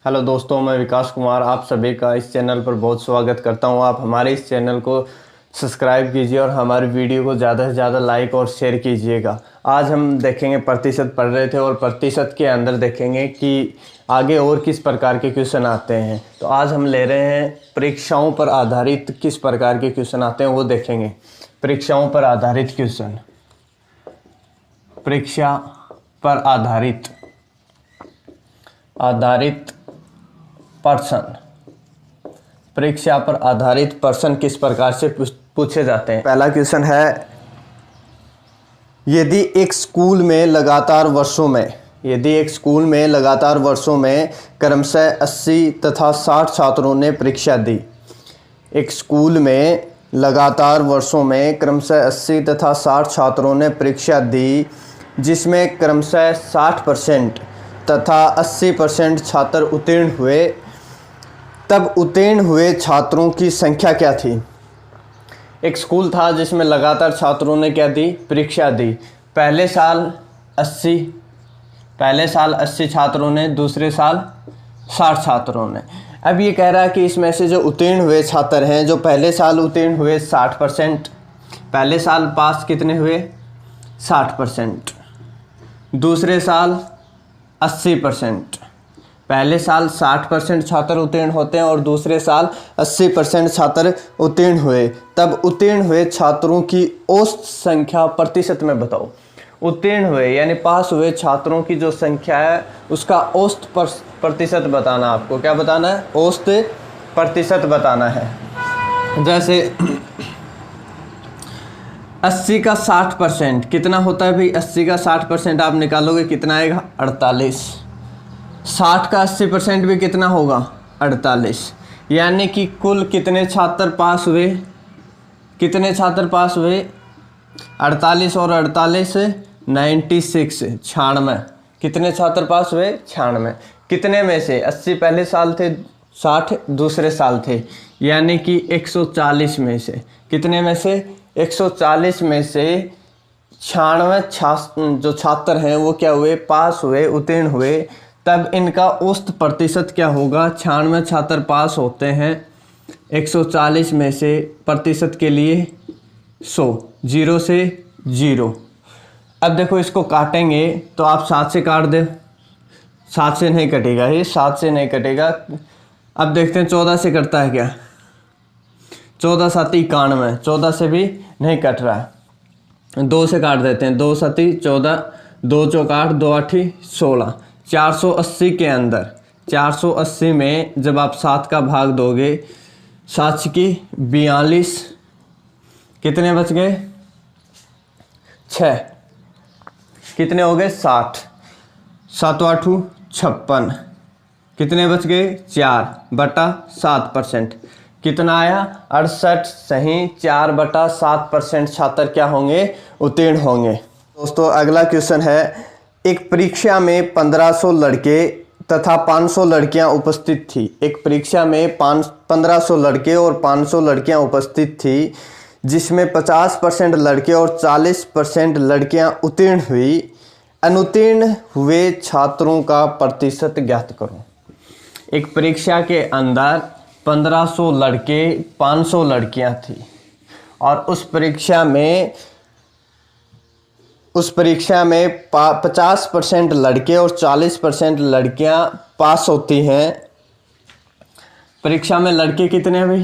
Hello दोस्तों, मैं विकास कुमार आप सभी का इस चैनल पर बहुत स्वागत करता हूं। आप हमारे इस चैनल को सब्सक्राइब कीजिए और हमारी वीडियो को ज़्यादा से ज़्यादा लाइक और शेयर कीजिएगा। आज हम देखेंगे प्रतिशत पढ़ रहे थे और प्रतिशत के अंदर देखेंगे कि आगे और किस प्रकार के क्वेश्चन आते हैं। तो आज हम ले रहे हैं परीक्षाओं पर आधारित किस प्रकार के क्वेश्चन आते हैं वो देखेंगे। परीक्षाओं पर आधारित क्वेश्चन, परीक्षा पर आधारित प्रश्न, परीक्षा पर आधारित प्रश्न किस प्रकार से पूछे जाते हैं। पहला क्वेश्चन है, यदि एक स्कूल में लगातार वर्षों में क्रमशः 80 तथा 60 छात्रों ने परीक्षा दी। एक स्कूल में लगातार वर्षों में क्रमशः 80 तथा 60 छात्रों ने परीक्षा दी, जिसमें क्रमशः 60% तथा 80% छात्र उत्तीर्ण हुए, तब उत्तीर्ण हुए छात्रों की संख्या क्या थी। एक स्कूल था जिसमें लगातार छात्रों ने क्या दी, परीक्षा दी। पहले साल 80 छात्रों ने, दूसरे साल 60 छात्रों ने। अब ये कह रहा है कि इसमें से जो उत्तीर्ण हुए छात्र हैं, जो पहले साल उत्तीर्ण हुए 60%, पहले साल पास कितने हुए 60%, दूसरे साल 80%। पहले साल 60% छात्र उत्तीर्ण होते हैं और दूसरे साल 80% छात्र उत्तीर्ण हुए, तब उत्तीर्ण हुए छात्रों की औसत संख्या प्रतिशत में बताओ। उत्तीर्ण हुए यानी पास हुए छात्रों की जो संख्या है उसका औसत प्रतिशत बताना। आपको क्या बताना है, औसत प्रतिशत बताना है। जैसे 80 का 60% कितना होता है भाई। 80 का 60% आप निकालोगे कितना आएगा, 48। 60 का 80% भी कितना होगा, 48। यानी कि कुल कितने छात्र पास हुए, 48 और 48 96, 96। कितने छात्र पास हुए, 96। कितने में से, 80 पहले साल थे, 60 दूसरे साल थे, यानी कि 140 में से। कितने में से, 140 में से 96 जो छात्र हैं वो क्या हुए, पास हुए, उत्तीर्ण हुए। तब इनका औसत प्रतिशत क्या होगा, 96 छात्र पास होते हैं, 140 में से प्रतिशत के लिए 100, 0 से 0। अब देखो इसको काटेंगे तो आप 7 से काट दे, 7 से नहीं कटेगा, ये 7 से नहीं कटेगा। अब देखते हैं 14 से कटता है क्या, 14 7 91, 14 से भी नहीं कट रहा है। 2 से काट देते हैं, 2 7 14, 2 चौक 8, 2 8 16। 480 के अंदर, 480 में जब आप 7 का भाग दोगे, 7 की 42, कितने बच गए, 6। कितने हो गए, 60। 7 8 56, कितने बच गए, 4/7%। कितना आया, 68। सही, 4/7% छात्र क्या होंगे, उत्तीर्ण होंगे। दोस्तों अगला क्वेश्चन है, एक परीक्षा में 1500 लड़के तथा 500 लड़कियां उपस्थित थी। एक परीक्षा में 1500 लड़के और 500 लड़कियां उपस्थित थी, जिसमें 50% लड़के और 40% लड़कियां उत्तीर्ण हुई। अनुत्तीर्ण हुए छात्रों का प्रतिशत ज्ञात करो। एक परीक्षा के अंदर 1500 लड़के, 500 लड़कियां थी और उस परीक्षा में 50% लड़के और 40% लड़कियां पास होती हैं। परीक्षा में लड़के कितने हैं भाई,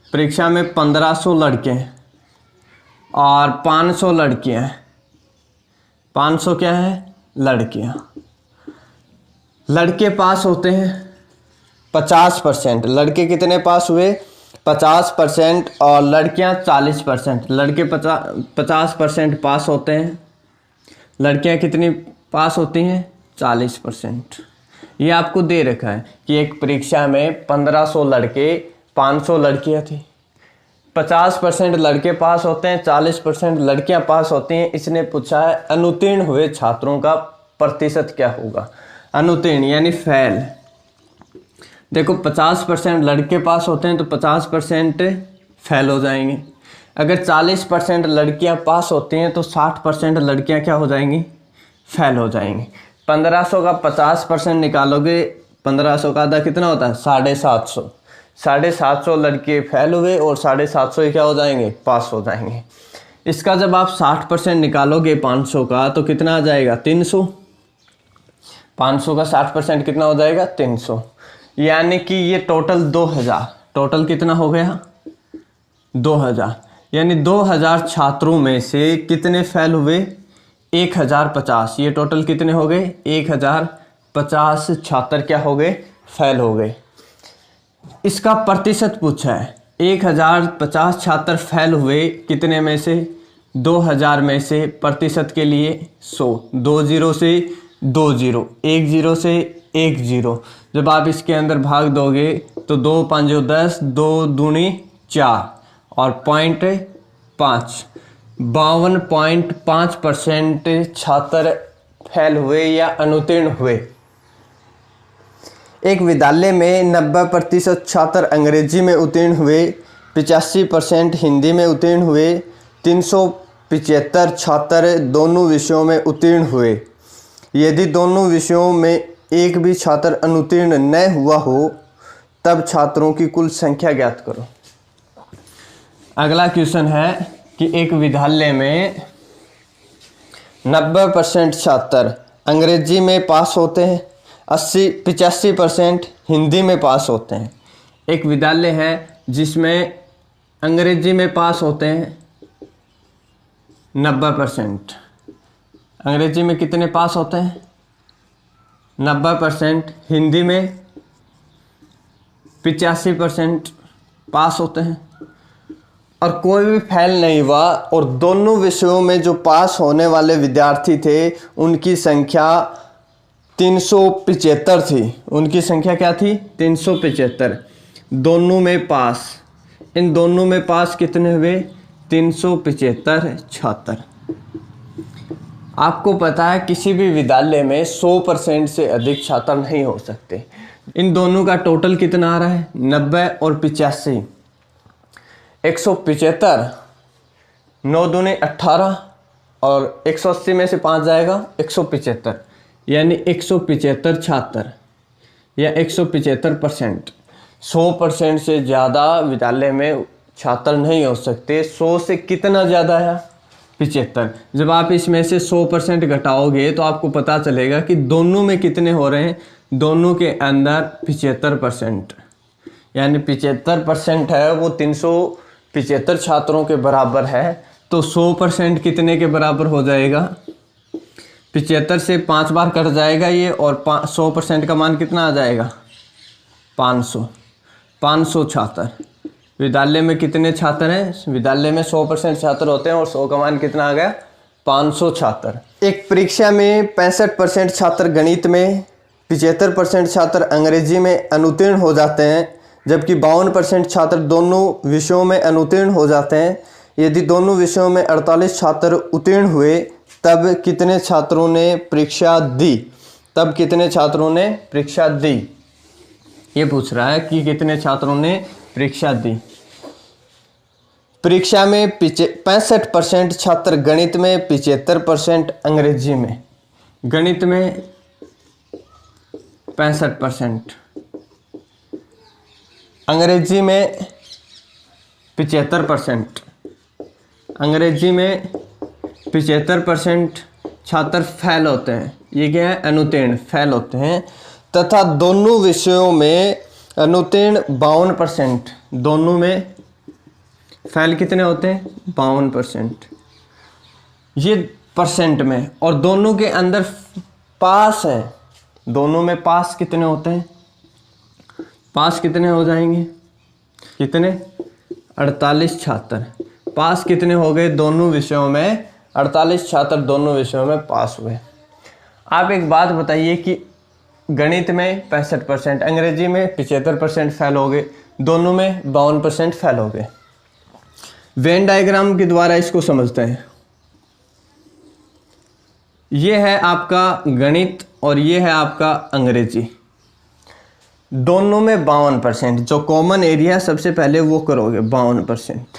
परीक्षा में 1500 लड़के और 500 लड़कियां। 500 क्या है, लड़कियां। लड़के पास होते हैं 50%, लड़के कितने पास हुए, 50% और लड़कियां 40%। लड़के 50% पास होते हैं, लड़कियां कितनी पास होती हैं, 40%। ये आपको दे रखा है कि एक परीक्षा में 1500 लड़के, 500 लड़कियां थी, 50% लड़के पास होते हैं, 40% लड़कियां पास होती हैं। इसने पूछा है अनुत्तीर्ण हुए छात्रों का प्रतिशत क्या होगा। अनुत्तीर्ण यानी फेल। देखो 50% लड़के पास होते हैं तो 50% फेल हो जाएंगे। अगर 40% लड़कियां पास होती हैं तो 60% लड़कियां क्या हो जाएंगी, फेल हो जाएंगी। 1500 का 50% निकालोगे 1500 का आधा कितना होता है 750। 750 लड़के फेल हुए और 750 ही क्या हो जाएंगे, पास हो जाएंगे। इसका जब आप 60% निकालोगे 500 का तो कितना आ जाएगा 300। 500 का 60% कितना हो जाएगा 300, यानी कि ये टोटल 2000, टोटल कितना हो गया 2000, यानी 2000 छात्रों में से कितने फेल हुए 1050। ये टोटल कितने हो गए 1050 छात्र क्या हो गए, फेल हो गए। इसका प्रतिशत पूछा है, 1050 छात्र फेल हुए कितने में से 2000 में से, प्रतिशत के लिए 100, 20 से 20, 10 से 10। जब आप इसके अंदर भाग दोगे तो 2 5 10, 2 दूनी 4 और 0.5, 52.5% छात्र फेल हुए या अनुत्तीर्ण हुए। एक विद्यालय में 90% छात्र अंग्रेजी में उत्तीर्ण हुए, 85% हिंदी में उत्तीर्ण हुए, 375 छात्र दोनों विषयों में उत्तीर्ण हुए। यदि दोनों विषयों में एक भी छात्र अनुत्तीर्ण न हुआ हो तब छात्रों की कुल संख्या ज्ञात करो। अगला क्वेश्चन है कि एक विद्यालय में 90% छात्र अंग्रेजी में पास होते हैं, 85% हिंदी में पास होते हैं। एक विद्यालय है जिसमें अंग्रेजी में पास होते हैं 90%, अंग्रेजी में कितने पास होते हैं 90%, हिंदी में 85% पास होते हैं और कोई भी फेल नहीं हुआ, और दोनों विषयों में जो पास होने वाले विद्यार्थी थे उनकी संख्या 375 थी। उनकी संख्या क्या थी 375। दोनों में पास, इन दोनों में पास कितने हुए 375 छात्र। आपको पता है किसी भी विद्यालय में 100% से अधिक छात्र नहीं हो सकते। इन दोनों का टोटल कितना आ रहा है 90 और 85, 175, 9 दूनी 18 और 180 में से 5 जाएगा 175, यानी 175 छात्र या 175%। 100% से ज़्यादा विद्यालय में छात्र नहीं हो सकते। 100 से कितना ज़्यादा है 75। जब आप इसमें से 100% घटाओगे तो आपको पता चलेगा कि दोनों में कितने हो रहे हैं, दोनों के अंदर 75%, यानी 75% है वो 375 छात्रों के बराबर है। तो 100% कितने के बराबर हो जाएगा 75 से 5 बार कट जाएगा ये, और 100% का मान कितना आ जाएगा 500 छात्र। विद्यालय में कितने छात्र हैं, विद्यालय में 100% छात्र होते हैं और 100 का मान कितना आ गया 500 छात्र। एक परीक्षा में 65% छात्र गणित में, 75% छात्र अंग्रेजी में अनुत्तीर्ण हो जाते हैं, जबकि 52% छात्र दोनों विषयों में अनुत्तीर्ण हो जाते हैं। यदि दोनों विषयों में 48 छात्र उत्तीर्ण हुए तब कितने छात्रों ने परीक्षा दी, तब कितने छात्रों ने परीक्षा दी। ये पूछ रहा है कि कितने छात्रों ने परीक्षा दी। परीक्षा में 65% छात्र गणित में, 75% अंग्रेजी में। गणित में 65%, अंग्रेजी में 75%, अंग्रेजी में 75% छात्र फेल होते हैं। ये क्या है अनुत्तीर्ण, फेल होते हैं। तथा दोनों विषयों में अनुत्तीर्ण 52%, दोनों में फेल कितने होते हैं 52%, ये परसेंट में। और दोनों के अंदर पास है, दोनों में पास कितने होते हैं, पास कितने हो जाएंगे, कितने 48 छात्र। पास कितने हो गए दोनों विषयों में, 48 छात्र दोनों विषयों में पास हुए। आप एक बात बताइए कि गणित में 65%, अंग्रेजी में 75% फेल हो गए, दोनों में 52% फेल हो गए। वेन डायग्राम के द्वारा इसको समझते हैं। ये है आपका गणित और ये है आपका अंग्रेजी। दोनों में 52%, जो कॉमन एरिया सबसे पहले वो करोगे, 52%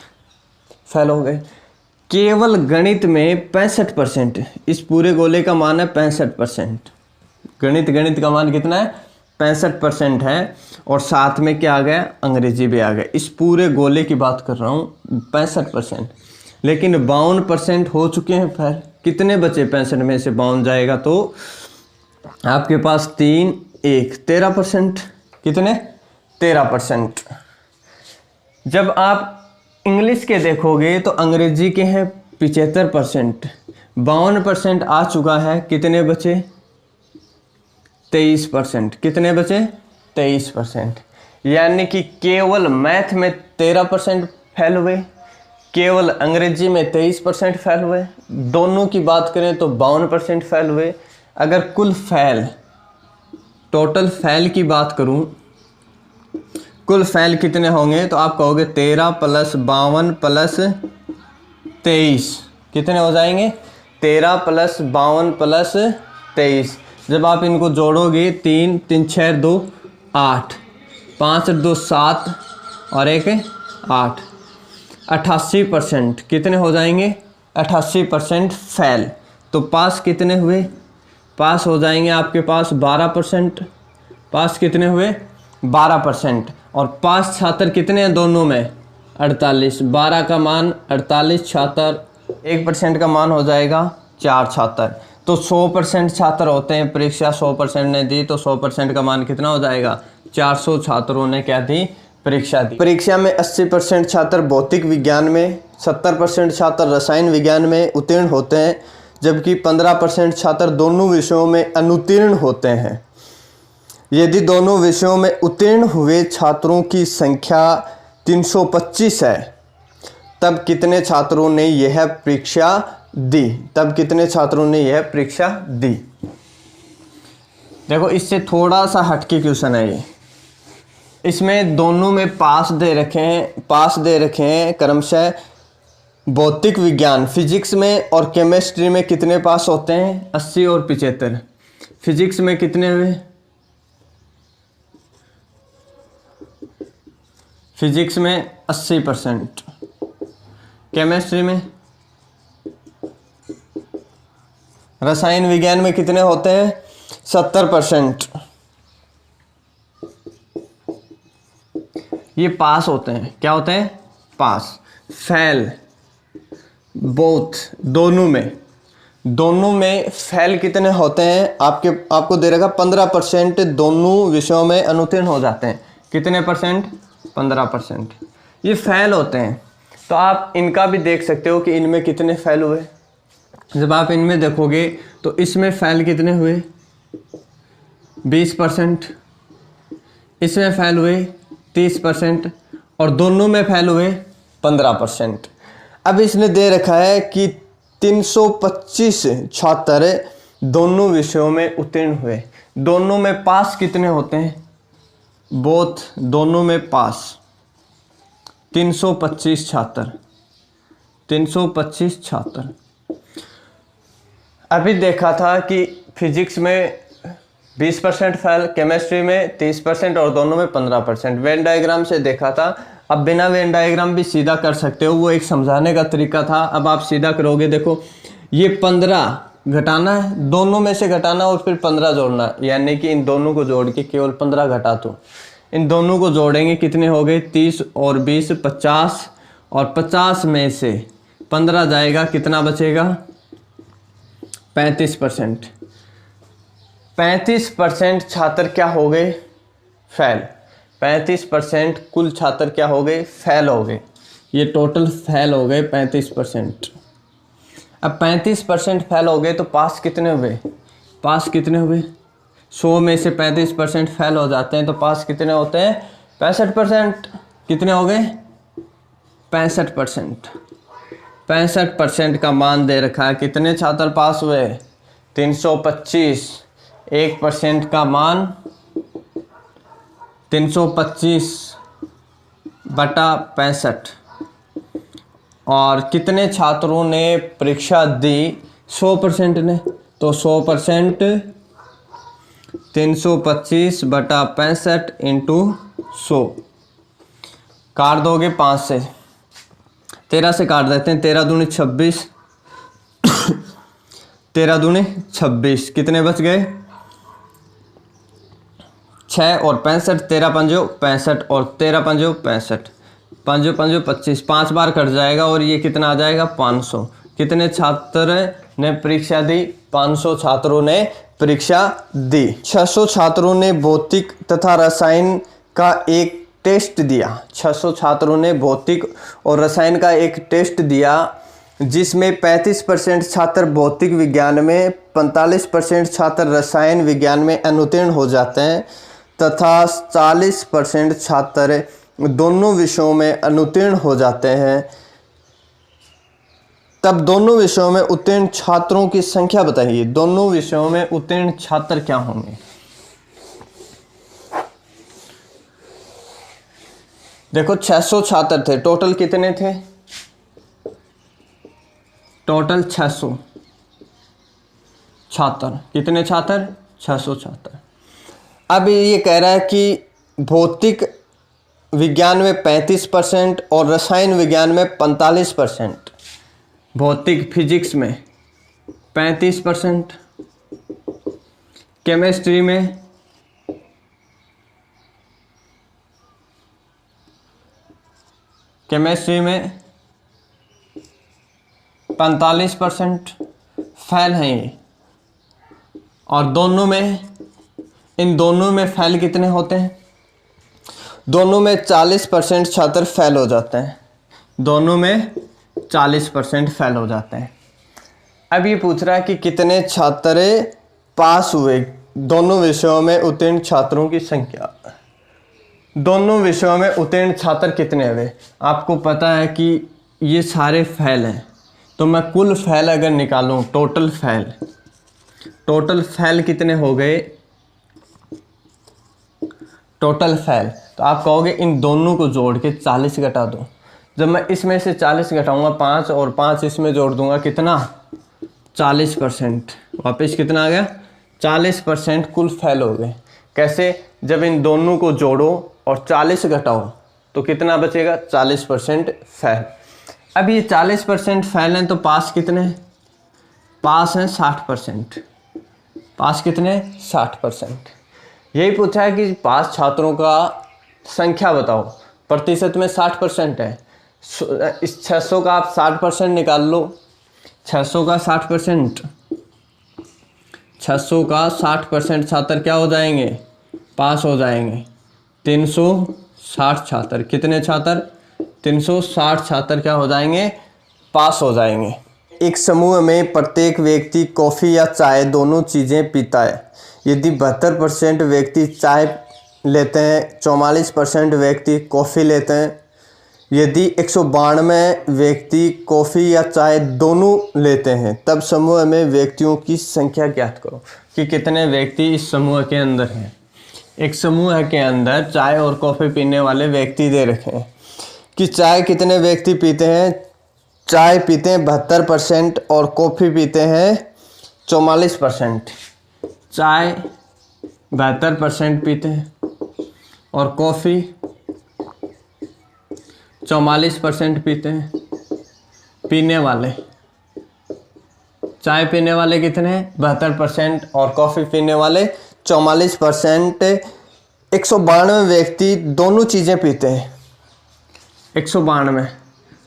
फेल हो गए। केवल गणित में 65%, इस पूरे गोले का मान है 65%। गणित का मान कितना है 65% है, और साथ में क्या आ गया, अंग्रेजी भी आ गया। इस पूरे गोले की बात कर रहा हूँ 65%, लेकिन 52% हो चुके हैं फेल। कितने बचे 65 में से 52 जाएगा तो आपके पास 3 1 13%। कितने, 13%। जब आप इंग्लिश के देखोगे तो अंग्रेजी के हैं 75%, 52% आ चुका है, कितने बचे 23%। कितने बचे 23%। यानी कि केवल मैथ में 13% फेल हुए, केवल अंग्रेजी में 23% फेल हुए। दोनों की बात करें तो 52% फेल हुए। अगर कुल फेल, टोटल फेल की बात करूं, कुल फेल कितने होंगे तो आप कहोगे 13 + 52 + 23 कितने हो जाएंगे, 13 + 52 + 23। जब आप इनको जोड़ोगे 3 3 6 2 8, 5 2 7 और 1 8, 88%। कितने हो जाएंगे, 88% फेल। तो पास कितने हुए, पास हो जाएंगे आपके पास 12%। पास कितने हुए 12%। और पास छात्र कितने हैं दोनों में 48, 12 का मान 48 छात्र, 1% का मान हो जाएगा 4 छात्र। तो 100% छात्र होते हैं, परीक्षा 100% ने दी तो 100% का मान कितना हो जाएगा, 400 छात्रों ने क्या दी, परीक्षा दी। परीक्षा में 80% छात्र भौतिक विज्ञान में, 70% छात्र रसायन विज्ञान में उत्तीर्ण होते हैं, जबकि 15% छात्र दोनों विषयों में अनुत्तीर्ण होते हैं। यदि दोनों विषयों में उत्तीर्ण हुए छात्रों की संख्या 325 है, तब कितने छात्रों ने यह परीक्षा दी, तब कितने छात्रों ने यह परीक्षा दी। देखो इससे थोड़ा सा हटके क्वेश्चन है ये। इसमें दोनों में पास दे रखे हैं क्रमशः। भौतिक विज्ञान फिजिक्स में और केमिस्ट्री में कितने पास होते हैं, 80 और 75। फिजिक्स में कितने हुए, फिजिक्स में 80%। केमिस्ट्री में, रसायन विज्ञान में कितने होते हैं, 70%। ये पास होते हैं, क्या होते हैं, पास। फेल बोथ, दोनों में फेल कितने होते हैं, आपको दे रखा 15% दोनों विषयों में अनुत्तीर्ण हो जाते हैं। कितने परसेंट, 15%। ये फेल होते हैं। तो आप इनका भी देख सकते हो कि इनमें कितने फेल हुए। जब आप इनमें देखोगे तो इसमें फेल कितने हुए, 20%। इसमें फेल हुए 30%, और दोनों में फेल हुए 15%। अब इसने दे रखा है कि 325 छात्र दोनों विषयों में उत्तीर्ण हुए। दोनों में पास कितने होते हैं, बोथ, दोनों में पास 325 छात्र, 325 छात्र। अभी देखा था कि फिजिक्स में 20% फेल, केमिस्ट्री में 30% और दोनों में 15%। वेन डायग्राम से देखा था। अब बिना वेन डायग्राम भी सीधा कर सकते हो, वो एक समझाने का तरीका था। अब आप सीधा करोगे, देखो ये 15 घटाना है, दोनों में से घटाना और फिर 15 जोड़ना, यानी कि इन दोनों को जोड़ के केवल 15 घटा दो। इन दोनों को जोड़ेंगे, कितने हो गए, 30 और 20 50, और 50 में से 15 जाएगा, कितना बचेगा, 35%। 35% छात्र क्या हो गए, फेल। 35% कुल छात्र क्या हो गए, फेल हो गए। ये टोटल फेल हो गए 35%। अब 35% फेल हो गए तो पास कितने हुए, पास कितने हुए, 100 में से 35% फेल हो जाते हैं तो पास कितने होते हैं, 65%। कितने हो गए, 65%। 65% का मान दे रखा है। कितने छात्र पास हुए, 325। 1% का मान 325/65। और कितने छात्रों ने परीक्षा दी, 100% ने, तो 100% 325/65 × 100। काट दोगे 5 से, 13 से काट देते हैं, 13 दूनी 26, 13 दूनी 26, कितने बच गए, 6 और 65, 13 पंजो 65 और 13 पंजो 65, पंजो पंजो 25, 5 बार कट जाएगा और ये कितना आ जाएगा 500। कितने छात्र ने परीक्षा दी? 500 छात्रों ने परीक्षा दी। 600 छात्रों ने भौतिक तथा रसायन का एक टेस्ट दिया। 600 छात्रों ने भौतिक और रसायन का एक टेस्ट दिया जिसमें 35% छात्र भौतिक विज्ञान में, 45% छात्र रसायन विज्ञान में अनुत्तीर्ण हो जाते हैं तथा 40% छात्र दोनों विषयों में अनुत्तीर्ण हो जाते हैं। तब दोनों विषयों में उत्तीर्ण छात्रों की संख्या बताइए। दोनों विषयों में उत्तीर्ण छात्र क्या होंगे? देखो 600 छात्र थे, टोटल कितने थे? टोटल 600 छात्र। कितने छात्र? 600 छात्र। अब ये कह रहा है कि भौतिक विज्ञान में 35% और रसायन विज्ञान में 45%। भौतिक फिजिक्स में 35%, केमिस्ट्री में 45% फेल हैं ये। और दोनों में, इन दोनों में फेल कितने होते हैं? दोनों में 40% छात्र फेल हो जाते हैं। दोनों में 40% फेल हो जाते हैं। अब ये पूछ रहा है कि कितने छात्र पास हुए? दोनों विषयों में उत्तीर्ण छात्रों की संख्या। दोनों विषयों में उत्तीर्ण छात्र कितने हुए? आपको पता है कि ये सारे फेल हैं, तो मैं कुल फेल अगर निकालूं, टोटल फेल कितने हो गए? टोटल फेल, तो आप कहोगे इन दोनों को जोड़ के 40 घटा दो। जब मैं इसमें से 40 घटाऊंगा 5 और 5 इसमें जोड़ दूंगा, कितना? 40%। वापस कितना आ गया? 40% कुल फेल हो गए। कैसे? जब इन दोनों को जोड़ो और 40 घटाओ तो कितना बचेगा? 40% फेल। अब ये 40% फेल हैं तो पास कितने? पास हैं 60%। पास कितने? 60%। यही पूछा है कि पास छात्रों का संख्या बताओ। प्रतिशत में 60% है। इस 600 का आप 60% निकाल लो। 600 का 60%, 600 का 60% छात्र क्या हो जाएंगे? पास हो जाएंगे। 360 छात्र। कितने छात्र? 360 छात्र क्या हो जाएंगे? पास हो जाएंगे। एक समूह में प्रत्येक व्यक्ति कॉफ़ी या चाय दोनों चीज़ें पीता है। यदि 72% व्यक्ति चाय लेते हैं, 44% व्यक्ति कॉफ़ी लेते हैं, यदि 192 व्यक्ति कॉफ़ी या चाय दोनों लेते हैं, तब समूह में व्यक्तियों की संख्या ज्ञात करो कि कितने व्यक्ति इस समूह के अंदर हैं। एक समूह के अंदर चाय और कॉफ़ी पीने वाले व्यक्ति दे रखे हैं कि चाय कितने व्यक्ति पीते हैं। चाय पीते हैं 72% और कॉफ़ी पीते हैं 44%। चाय 72% पीते हैं और कॉफ़ी 44% पीते हैं। पीने वाले, चाय पीने वाले कितने हैं? 72% और कॉफ़ी पीने वाले 44%। 192 व्यक्ति दोनों चीज़ें पीते हैं। 192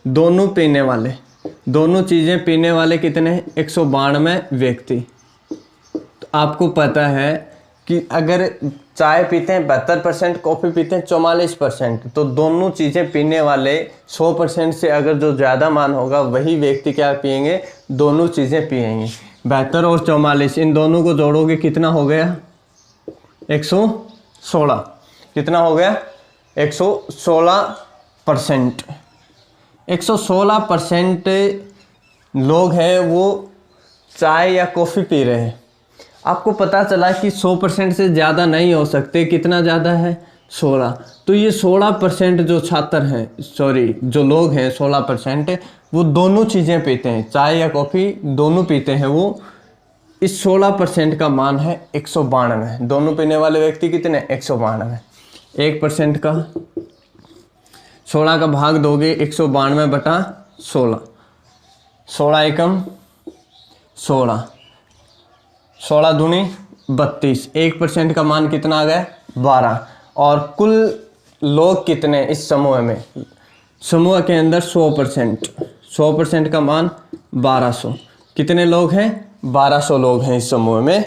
दोनों पीने वाले, दोनों चीज़ें पीने वाले कितने हैं? 192 व्यक्ति। तो आपको पता है कि अगर चाय पीते हैं 72%, कॉफ़ी पीते हैं 44%, तो दोनों चीज़ें पीने वाले 100% से अगर जो ज़्यादा मान होगा वही व्यक्ति क्या पिएंगे? दोनों चीज़ें पिएंगे। 72 और 44 इन दोनों को जोड़ोगे कितना हो गया? 116। कितना हो गया? 116%। 116% लोग हैं वो चाय या कॉफ़ी पी रहे हैं। आपको पता चला कि 100% से ज़्यादा नहीं हो सकते। कितना ज़्यादा है? 16। तो ये 16% जो छात्र हैं, जो लोग हैं 16%, वो दोनों चीज़ें पीते हैं, चाय या कॉफ़ी दोनों पीते हैं। वो इस 16% का मान है 192। दोनों पीने वाले व्यक्ति कितने? 192। 1% का 16 का भाग दोगे 192/16। 16 एकम 16, 16 दूनी 32। 1% का मान कितना आ गया? 12। और कुल लोग कितने इस समूह में? समूह के अंदर 100% का मान 1200। कितने लोग हैं? 1200 लोग हैं इस समूह में।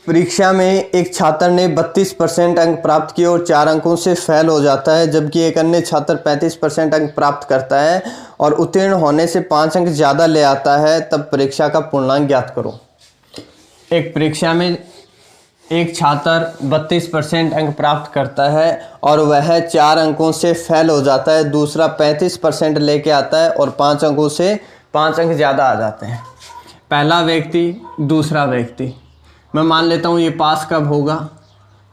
परीक्षा में एक छात्र ने 32% अंक प्राप्त किए और 4 अंकों से फेल हो जाता है, जबकि एक अन्य छात्र 35% अंक प्राप्त करता है और उत्तीर्ण होने से 5 अंक ज़्यादा ले आता है, तब परीक्षा का पूर्णांक ज्ञात करो। एक परीक्षा में एक छात्र 32% अंक प्राप्त करता है और वह 4 अंकों से फेल हो जाता है, दूसरा 35% लेके आता है और 5 अंकों से 5 अंक ज़्यादा आ जाते हैं। पहला व्यक्ति, दूसरा व्यक्ति, मैं मान लेता हूँ ये पास कब होगा।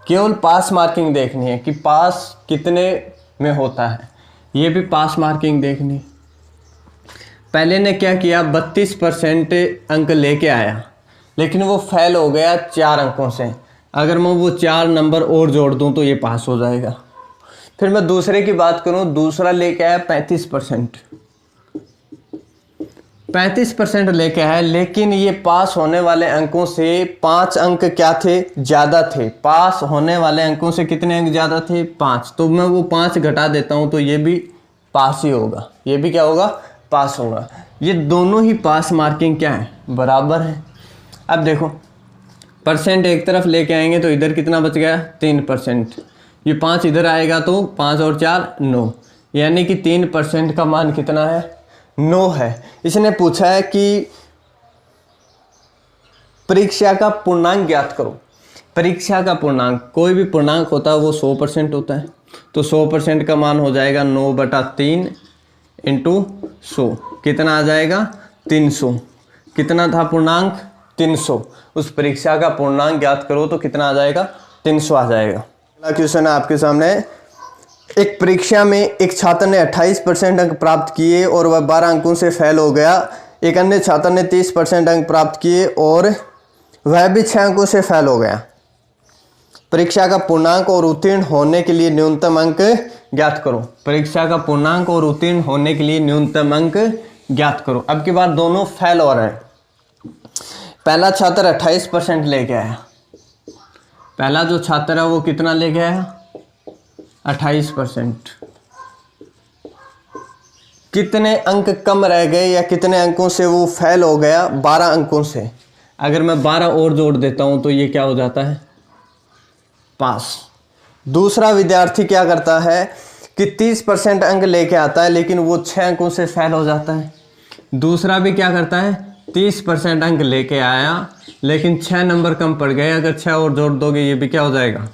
केवल पास मार्किंग देखनी है कि पास कितने में होता है, ये भी पास मार्किंग देखनी। पहले ने क्या किया, 32% अंक लेके आया, लेकिन वो फेल हो गया 4 अंकों से। अगर मैं वो 4 नंबर और जोड़ दूं तो ये पास हो जाएगा। फिर मैं दूसरे की बात करूं, दूसरा लेके आया 35% लेके आया, लेकिन ये पास होने वाले अंकों से 5 अंक क्या थे, ज़्यादा थे। पास होने वाले अंकों से कितने अंक ज़्यादा थे? 5। तो मैं वो 5 घटा देता हूं तो ये भी पास ही होगा। ये भी क्या होगा? पास होगा। ये दोनों ही पास मार्किंग क्या है? बराबर है। अब देखो, परसेंट एक तरफ लेके आएंगे तो इधर कितना बच गया? 3%। ये 5 इधर आएगा तो 5 और 4 9, यानी कि 3% का मान कितना है? 9 है। इसने पूछा है कि परीक्षा का पूर्णांक ज्ञात करो। परीक्षा का पूर्णांक, कोई भी पूर्णांक होता है वो 100% होता है, तो 100% का मान हो जाएगा 9/3 इंटू 100। कितना आ जाएगा? 300। कितना था पूर्णांक? 300। उस परीक्षा का पूर्णांक ज्ञात करो तो कितना आ जाएगा? 300 आ जाएगा। अगला क्वेश्चन है आपके सामने। एक परीक्षा में एक छात्र ने 28% अंक प्राप्त किए और वह 12 अंकों से फेल हो गया। एक अन्य छात्र ने 30% अंक प्राप्त किए और वह भी 6 अंकों से फेल हो गया। परीक्षा का पूर्णांक और उत्तीर्ण होने के लिए न्यूनतम अंक ज्ञात करो। परीक्षा का पूर्णांक और उत्तीर्ण होने के लिए न्यूनतम अंक ज्ञात करो। अब की बार दोनों फेल हो रहे हैं। पहला छात्र 28% लेके आया। पहला जो छात्र है वो कितना लेके आया? 28%। कितने अंक कम रह गए या कितने अंकों से वो फेल हो गया? 12 अंकों से। अगर मैं 12 और जोड़ देता हूं तो ये क्या हो जाता है? पास। दूसरा विद्यार्थी क्या करता है कि 30% अंक लेके आता है, लेकिन वो 6 अंकों से फेल हो जाता है। दूसरा भी क्या करता है? 30% अंक लेके आया, लेकिन 6 नंबर कम पड़ गए। अगर 6 और जोड़ दोगे ये भी क्या हो जाएगा?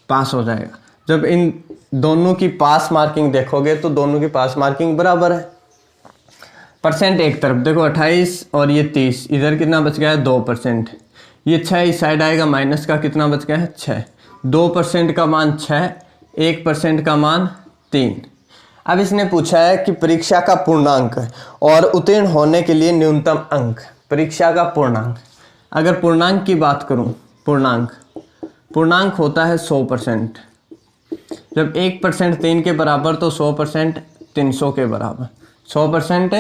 पास हो जाएगा। जब इन दोनों की पास मार्किंग देखोगे तो दोनों की पास मार्किंग बराबर है। परसेंट एक तरफ देखो, 28 और ये 30, इधर कितना बच गया है? 2%। ये 6 इस साइड आएगा, माइनस का कितना बच गया है? 6। 2% का मान 6, 1% का मान 3। अब इसने पूछा है कि परीक्षा का पूर्णांक और उत्तीर्ण होने के लिए न्यूनतम अंक। परीक्षा का पूर्णांक, अगर पूर्णांक की बात करूं, पूर्णांक होता है 100%। जब 1% 3 के बराबर तो 100% 300 के बराबर। 100%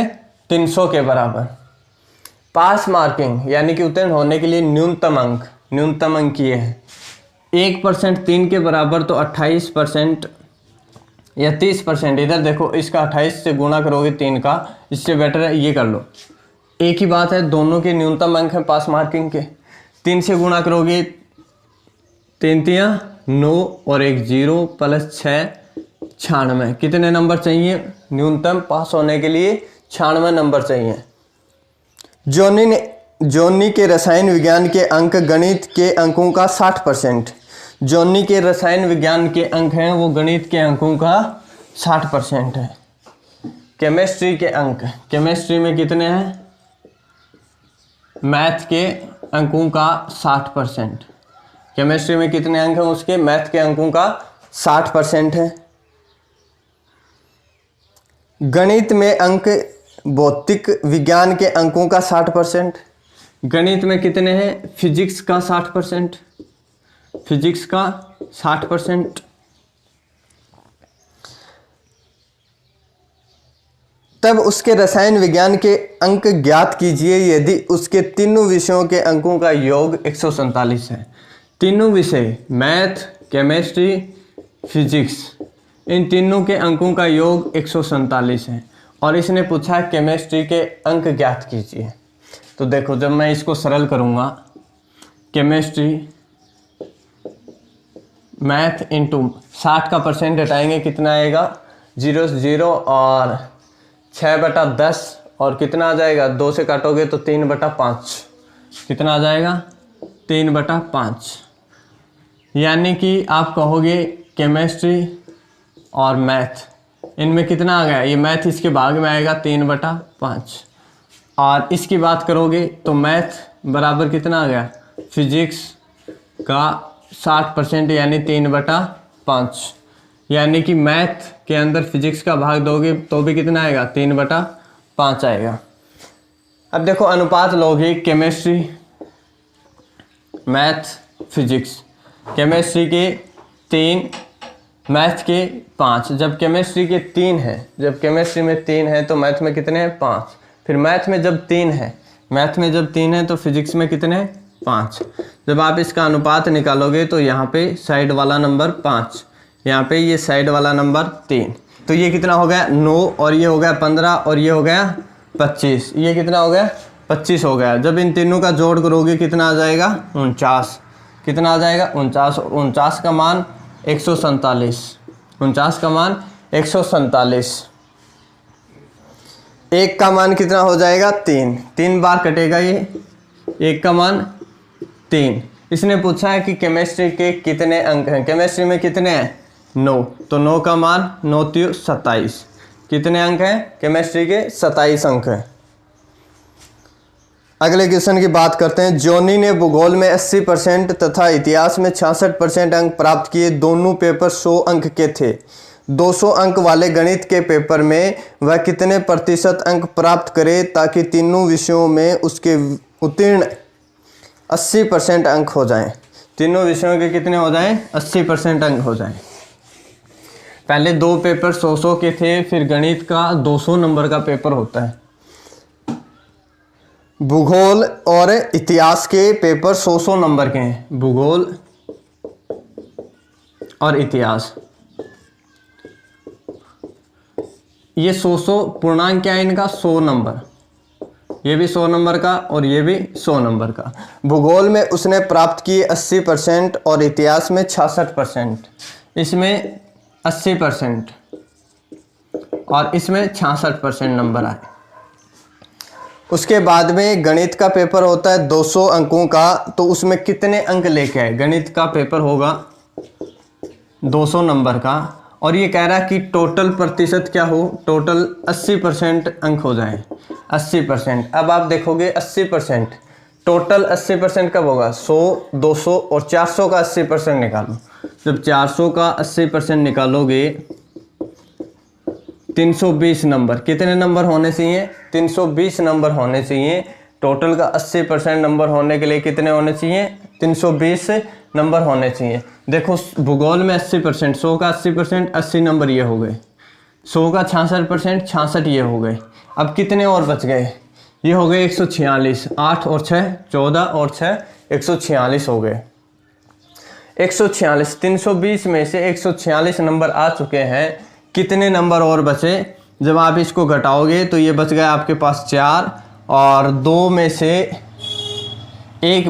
300 के बराबर। पास मार्किंग यानी कि उत्तीर्ण होने के लिए न्यूनतम अंक ये है। 1% 3 के बराबर तो 28% या 30%। इधर देखो, इसका 28 से गुणा करोगे 3 का, इससे बेटर है ये कर लो। एक ही बात है, दोनों के न्यूनतम अंक हैं पास मार्किंग के। 3 से गुणा करोगे 3 तिया 9 और 1 0 प्लस 6 96। कितने नंबर चाहिए न्यूनतम पास होने के लिए? 96 नंबर चाहिए। जॉनी के रसायन विज्ञान के अंक गणित के अंकों का 60%। जॉनी के रसायन विज्ञान के अंक हैं वो गणित के अंकों का 60% है। केमिस्ट्री के अंक, केमिस्ट्री में कितने हैं? मैथ के अंकों का 60%। केमिस्ट्री में कितने अंक हैं उसके? मैथ के अंकों का 60% है। गणित में अंक, भौतिक विज्ञान के अंकों का 60%। गणित में कितने हैं? फिजिक्स का 60%। फिजिक्स का 60%। तब उसके रसायन विज्ञान के अंक ज्ञात कीजिए यदि उसके तीनों विषयों के अंकों का योग 147 है। तीनों विषय मैथ, केमिस्ट्री, फिजिक्स, इन तीनों के अंकों का योग 147 है और इसने पूछा केमिस्ट्री के अंक ज्ञात कीजिए। तो देखो जब मैं इसको सरल करूँगा, केमिस्ट्री मैथ इंटू 60 का परसेंट हटाएंगे कितना आएगा 0 से 0 और 6/10 और कितना आ जाएगा 2 से काटोगे तो 3/5 कितना आ जाएगा 3/5। यानी कि आप कहोगे केमिस्ट्री और मैथ इनमें कितना आ गया, ये मैथ इसके भाग में आएगा 3/5 और इसकी बात करोगे तो मैथ बराबर कितना आ गया फिजिक्स का 60% यानी 3/5। यानी कि मैथ के अंदर फिजिक्स का भाग दोगे तो भी कितना आएगा 3/5 आएगा। अब देखो अनुपात लोगे केमिस्ट्री, मैथ, फिजिक्स, केमिस्ट्री के 3, मैथ के 5। जब केमिस्ट्री के 3 है, जब केमिस्ट्री में 3 है तो मैथ में कितने हैं 5। फिर मैथ में जब 3 है, मैथ में जब 3 है तो फिजिक्स में कितने हैं 5। जब आप इसका अनुपात निकालोगे तो यहाँ पे साइड वाला नंबर 5, यहाँ पे ये साइड वाला नंबर 3, तो ये कितना हो गया 9 और ये हो गया 15 और ये हो गया 25, ये कितना हो गया 25 हो गया। जब इन तीनों का जोड़ करोगे कितना आ जाएगा 49, कितना आ जाएगा 49 और 49 का मान 147, 49 का मान 147। एक का मान कितना हो जाएगा 3 बार कटेगा ये, एक का मान 3। इसने पूछा है कि केमिस्ट्री के कितने अंक हैं, केमिस्ट्री में कितने हैं 9, तो 9 का मान 9 × 27, कितने अंक हैं केमिस्ट्री के 27 अंक हैं। अगले क्वेश्चन की बात करते हैं। जॉनी ने भूगोल में 80% तथा इतिहास में 66% अंक प्राप्त किए। दोनों पेपर 100 अंक के थे। 200 अंक वाले गणित के पेपर में वह कितने प्रतिशत अंक प्राप्त करे ताकि तीनों विषयों में उसके उत्तीर्ण 80% अंक हो जाएं। तीनों विषयों के कितने हो जाएं 80% अंक हो जाएं। पहले 2 पेपर 100 के थे, फिर गणित का 200 नंबर का पेपर होता है। भूगोल और इतिहास के पेपर 100 नंबर के हैं, भूगोल और इतिहास। ये 100 पूर्णांक क्या है इनका 100 नंबर, ये भी 100 नंबर का और ये भी 100 नंबर का। भूगोल में उसने प्राप्त किए 80% और इतिहास में 66%, इसमें 80% और इसमें 66% नंबर आए। उसके बाद में गणित का पेपर होता है 200 अंकों का, तो उसमें कितने अंक लेके आए। गणित का पेपर होगा 200 नंबर का और ये कह रहा है कि टोटल प्रतिशत क्या हो, टोटल 80% अंक हो जाए, 80%। अब आप देखोगे 80%, टोटल 80% कब होगा 100, 200 और 400 का 80% निकालो। जब 400 का 80% निकालोगे 320 नंबर, कितने नंबर होने चाहिए 320 नंबर होने चाहिए। टोटल का 80% नंबर होने के लिए कितने होने चाहिए 320 नंबर होने चाहिए। देखो भूगोल में 80%, 100 का 80%, 80 नंबर ये हो गए। 100 का 66%, 66 ये हो गए। अब कितने और बच गए, ये हो गए 146, 8 और 6 14 और 6 146 हो गए। 146, 320 में से 146 नंबर आ चुके हैं। कितने नंबर और बचे, जब आप इसको घटाओगे तो ये बच गया आपके पास 4 और 2 में से 1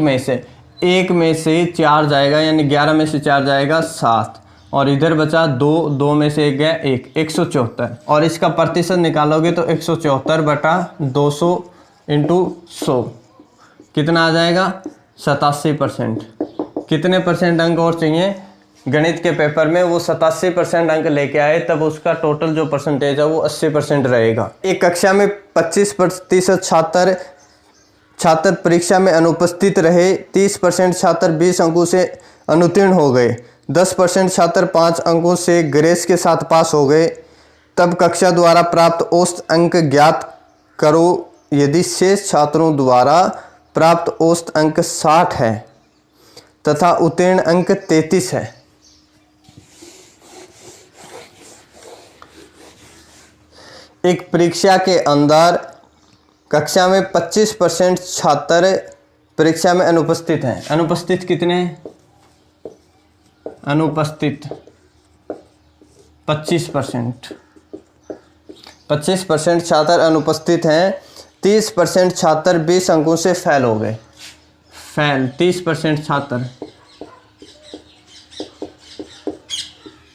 में से 4 जाएगा, यानी 11 में से 4 जाएगा 7 और इधर बचा 2 में से 1 गया 1, 174। और इसका प्रतिशत निकालोगे तो 174/200 × 100 कितना आ जाएगा 87%। कितने परसेंट अंक और चाहिए गणित के पेपर में, वो 87% अंक लेके आए, तब उसका टोटल जो परसेंटेज है वो 80% रहेगा। एक कक्षा में 25% छात्र परीक्षा में अनुपस्थित रहे। 30% छात्र 20 अंकों से अनुत्तीर्ण हो गए। 10% छात्र 5 अंकों से ग्रेस के साथ पास हो गए। तब कक्षा द्वारा प्राप्त औसत अंक ज्ञात करो यदि शेष छात्रों द्वारा प्राप्त औसत अंक 60 है तथा उत्तीर्ण अंक 33 है। एक परीक्षा के अंदर कक्षा में 25% छात्र परीक्षा में अनुपस्थित हैं। अनुपस्थित कितने, अनुपस्थित 25%। 25% छात्र अनुपस्थित हैं। 30% छात्र 20 अंकों से फेल हो गए। फेल 30% छात्र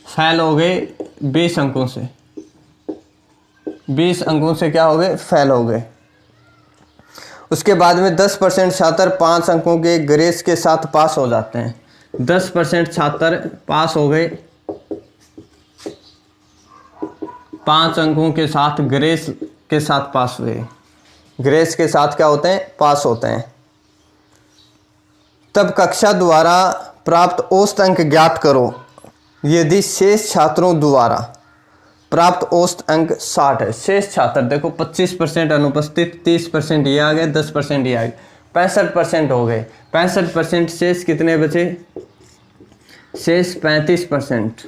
फेल हो गए 20 अंकों से। 20 अंकों से क्या हो गए? फेल हो गए। उसके बाद में 10% छात्र 5 अंकों के ग्रेस के साथ पास हो जाते हैं। 10% छात्र पास हो गए 5 अंकों के साथ, ग्रेस के साथ पास हुए। ग्रेस के साथ क्या होते हैं? पास होते हैं। तब कक्षा द्वारा प्राप्त औसत अंक ज्ञात करो यदि शेष छात्रों द्वारा प्राप्त औसत अंक 60 है। शेष छात्र देखो 25% अनुपस्थित, 30% ये आ गए, 10% ये आ गए, 65% हो गए। 65% शेष कितने बचे? शेष 35%।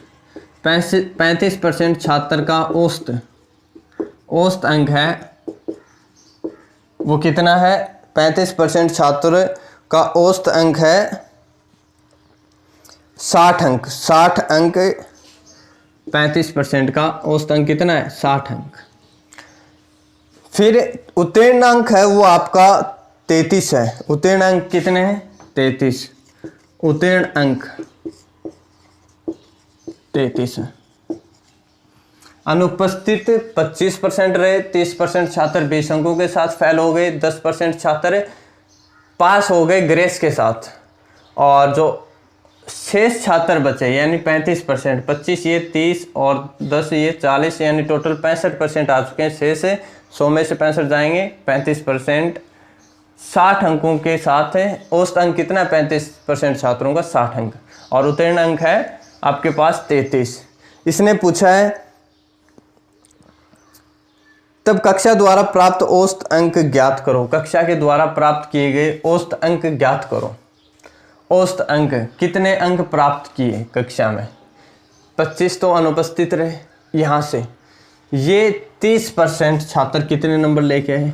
35% छात्र का औसत अंक है वो कितना है? 35% छात्र का औसत अंक है 60 अंक। 60 अंक 35% का औसत अंक कितना है? 60 अंक। फिर उत्तीर्ण अंक है वो आपका 33 है। उत्तीर्ण अंक कितने हैं? 33। उत्तीर्ण अंक 33 है। अनुपस्थित 25% रहे। 30% छात्र 20 अंकों के साथ फेल हो गए। 10% छात्र पास हो गए ग्रेस के साथ। और जो शेष छात्र बचे यानी 35%, 25 ये 30 और 10 ये 40 यानी टोटल 65% आ चुके हैं। शेष 100 में से 65 जाएंगे। 35% 60 अंकों के साथ है। औसत अंक कितना है? 35% छात्रों का 60 अंक। और उत्तीर्ण अंक है आपके पास 33। इसने पूछा है तब कक्षा द्वारा प्राप्त औसत अंक ज्ञात करो। कक्षा के द्वारा प्राप्त किए गए औसत अंक ज्ञात करो। औसत अंक कितने अंक प्राप्त किए कक्षा में? 25 तो अनुपस्थित रहे। यहाँ से ये 30% छात्र कितने नंबर लेके आए?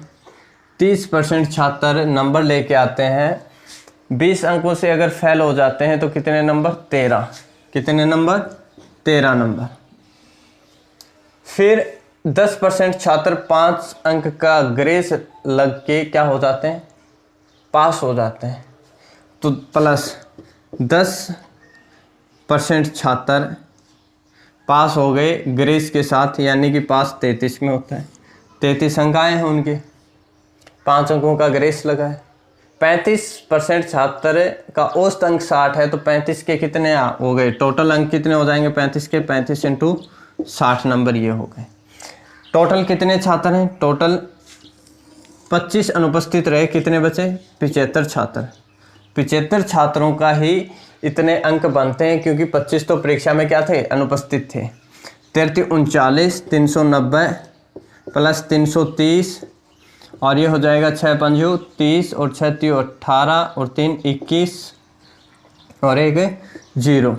30% छात्र नंबर लेके आते हैं। 20 अंकों से अगर फेल हो जाते हैं तो कितने नंबर? 13। कितने नंबर? 13 नंबर। फिर 10% छात्र 5 अंक का ग्रेस लग के क्या हो जाते हैं? पास हो जाते हैं। तो प्लस 10% छात्र पास हो गए ग्रेस के साथ यानी कि पास 33 में होता है। 33 अंक आए हैं उनके, 5 अंकों का ग्रेस लगा है। 35% छात्र का औसत अंक 60 है तो 35 के कितने हो गए? टोटल अंक कितने हो जाएंगे 35 के? 35 इंटू 60 नंबर ये हो गए। टोटल कितने छात्र हैं? टोटल 25 अनुपस्थित रहे, कितने बचे? 75 छात्र। 75 छात्रों का ही इतने अंक बनते हैं क्योंकि 25 तो परीक्षा में क्या थे? अनुपस्थित थे। 39 390 प्लस 330 और ये हो जाएगा 6 पंजू 30 और 6 3 18 और 3 21 और 1 0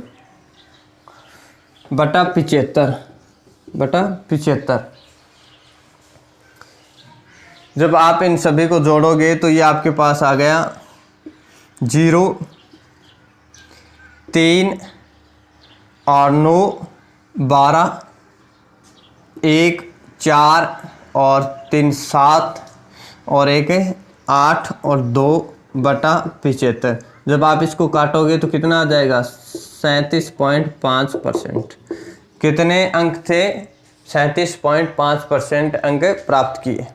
बटा 75। जब आप इन सभी को जोड़ोगे तो ये आपके पास आ गया 0 3 और 9 12 1 4 और 3 7 और 1 8 और 2 बटा 75। जब आप इसको काटोगे तो कितना आ जाएगा? 37.5%। कितने अंक थे? 37.5% अंक प्राप्त किए।